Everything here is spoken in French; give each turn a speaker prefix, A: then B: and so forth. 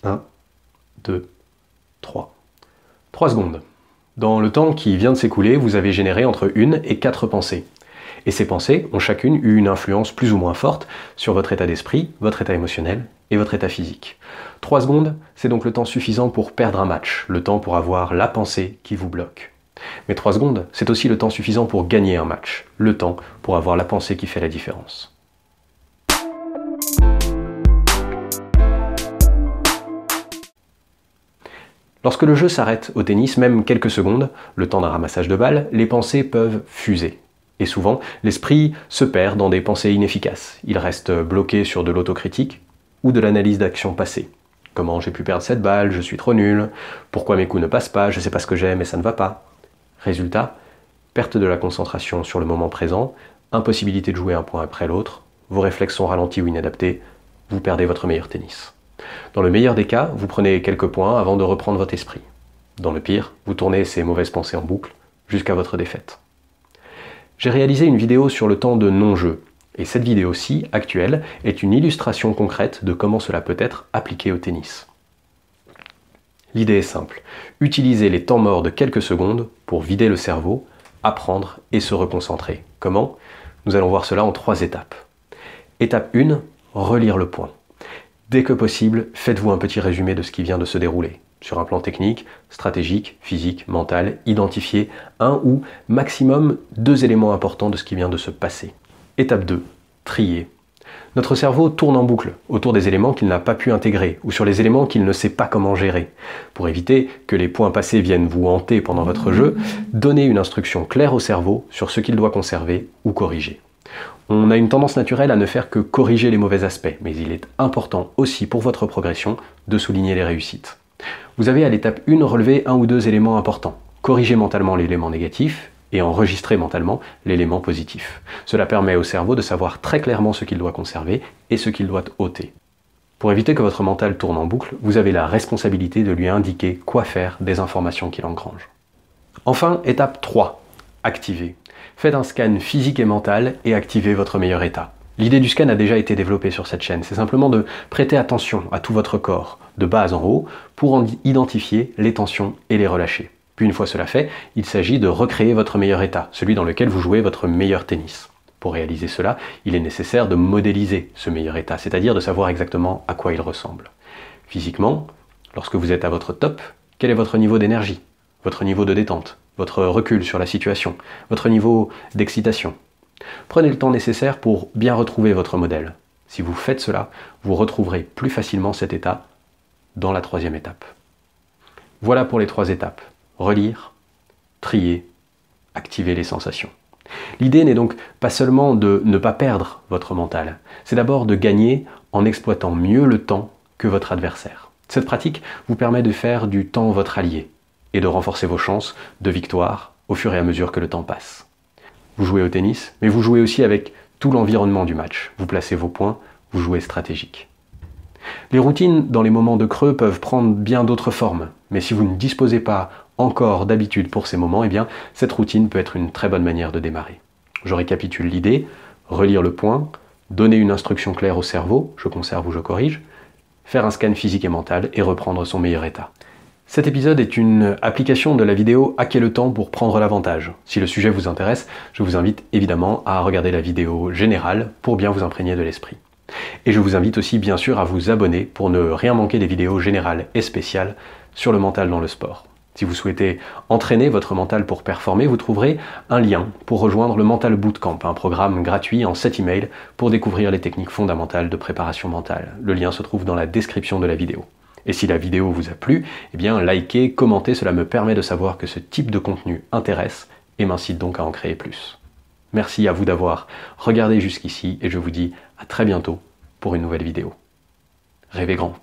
A: 1, 2, 3. 3 secondes. Dans le temps qui vient de s'écouler, vous avez généré entre 1 et 4 pensées. Et ces pensées ont chacune eu une influence plus ou moins forte sur votre état d'esprit, votre état émotionnel et votre état physique. 3 secondes, c'est donc le temps suffisant pour perdre un match, le temps pour avoir la pensée qui vous bloque. Mais 3 secondes, c'est aussi le temps suffisant pour gagner un match, le temps pour avoir la pensée qui fait la différence. Lorsque le jeu s'arrête au tennis, même quelques secondes, le temps d'un ramassage de balles, les pensées peuvent fuser. Et souvent, l'esprit se perd dans des pensées inefficaces. Il reste bloqué sur de l'autocritique ou de l'analyse d'actions passées. Comment j'ai pu perdre cette balle, je suis trop nul, pourquoi mes coups ne passent pas, je sais pas ce que j'ai mais ça ne va pas. Résultat, perte de la concentration sur le moment présent, impossibilité de jouer un point après l'autre, vos réflexes sont ralentis ou inadaptés, vous perdez votre meilleur tennis. Dans le meilleur des cas, vous prenez quelques points avant de reprendre votre esprit. Dans le pire, vous tournez ces mauvaises pensées en boucle jusqu'à votre défaite. J'ai réalisé une vidéo sur le temps de non-jeu, et cette vidéo-ci, actuelle, est une illustration concrète de comment cela peut être appliqué au tennis. L'idée est simple, utilisez les temps morts de quelques secondes pour vider le cerveau, apprendre et se reconcentrer. Comment? Nous allons voir cela en 3 étapes. Étape 1, relire le point. Dès que possible, faites-vous un petit résumé de ce qui vient de se dérouler. Sur un plan technique, stratégique, physique, mental, identifiez un ou maximum 2 éléments importants de ce qui vient de se passer. Étape 2, trier. Notre cerveau tourne en boucle autour des éléments qu'il n'a pas pu intégrer ou sur les éléments qu'il ne sait pas comment gérer. Pour éviter que les points passés viennent vous hanter pendant votre jeu, donnez une instruction claire au cerveau sur ce qu'il doit conserver ou corriger. On a une tendance naturelle à ne faire que corriger les mauvais aspects, mais il est important aussi pour votre progression de souligner les réussites. Vous avez à l'étape 1 relevé 1 ou 2 éléments importants. Corrigez mentalement l'élément négatif et enregistrez mentalement l'élément positif. Cela permet au cerveau de savoir très clairement ce qu'il doit conserver et ce qu'il doit ôter. Pour éviter que votre mental tourne en boucle, vous avez la responsabilité de lui indiquer quoi faire des informations qu'il engrange. Enfin, étape 3, activer. Faites un scan physique et mental et activez votre meilleur état. L'idée du scan a déjà été développée sur cette chaîne, c'est simplement de prêter attention à tout votre corps, de bas en haut, pour en identifier les tensions et les relâcher. Puis une fois cela fait, il s'agit de recréer votre meilleur état, celui dans lequel vous jouez votre meilleur tennis. Pour réaliser cela, il est nécessaire de modéliser ce meilleur état, c'est-à-dire de savoir exactement à quoi il ressemble. Physiquement, lorsque vous êtes à votre top, quel est votre niveau d'énergie, votre niveau de détente, votre recul sur la situation, votre niveau d'excitation? Prenez le temps nécessaire pour bien retrouver votre modèle. Si vous faites cela, vous retrouverez plus facilement cet état dans la 3e étape. Voilà pour les 3 étapes. Relire, trier, activer les sensations. L'idée n'est donc pas seulement de ne pas perdre votre mental, c'est d'abord de gagner en exploitant mieux le temps que votre adversaire. Cette pratique vous permet de faire du temps votre allié et de renforcer vos chances de victoire au fur et à mesure que le temps passe. Vous jouez au tennis, mais vous jouez aussi avec tout l'environnement du match. Vous placez vos points, vous jouez stratégique. Les routines dans les moments de creux peuvent prendre bien d'autres formes, mais si vous ne disposez pas encore d'habitude pour ces moments, eh bien, cette routine peut être une très bonne manière de démarrer. Je récapitule l'idée, relire le point, donner une instruction claire au cerveau, je conserve ou je corrige, faire un scan physique et mental et reprendre son meilleur état. Cet épisode est une application de la vidéo « Hacker le temps pour prendre l'avantage ». Si le sujet vous intéresse, je vous invite évidemment à regarder la vidéo générale pour bien vous imprégner de l'esprit. Et je vous invite aussi bien sûr à vous abonner pour ne rien manquer des vidéos générales et spéciales sur le mental dans le sport. Si vous souhaitez entraîner votre mental pour performer, vous trouverez un lien pour rejoindre le Mental Bootcamp, un programme gratuit en 7 emails pour découvrir les techniques fondamentales de préparation mentale. Le lien se trouve dans la description de la vidéo. Et si la vidéo vous a plu, eh bien likez, commentez, cela me permet de savoir que ce type de contenu intéresse et m'incite donc à en créer plus. Merci à vous d'avoir regardé jusqu'ici et je vous dis à très bientôt pour une nouvelle vidéo. Rêvez grand.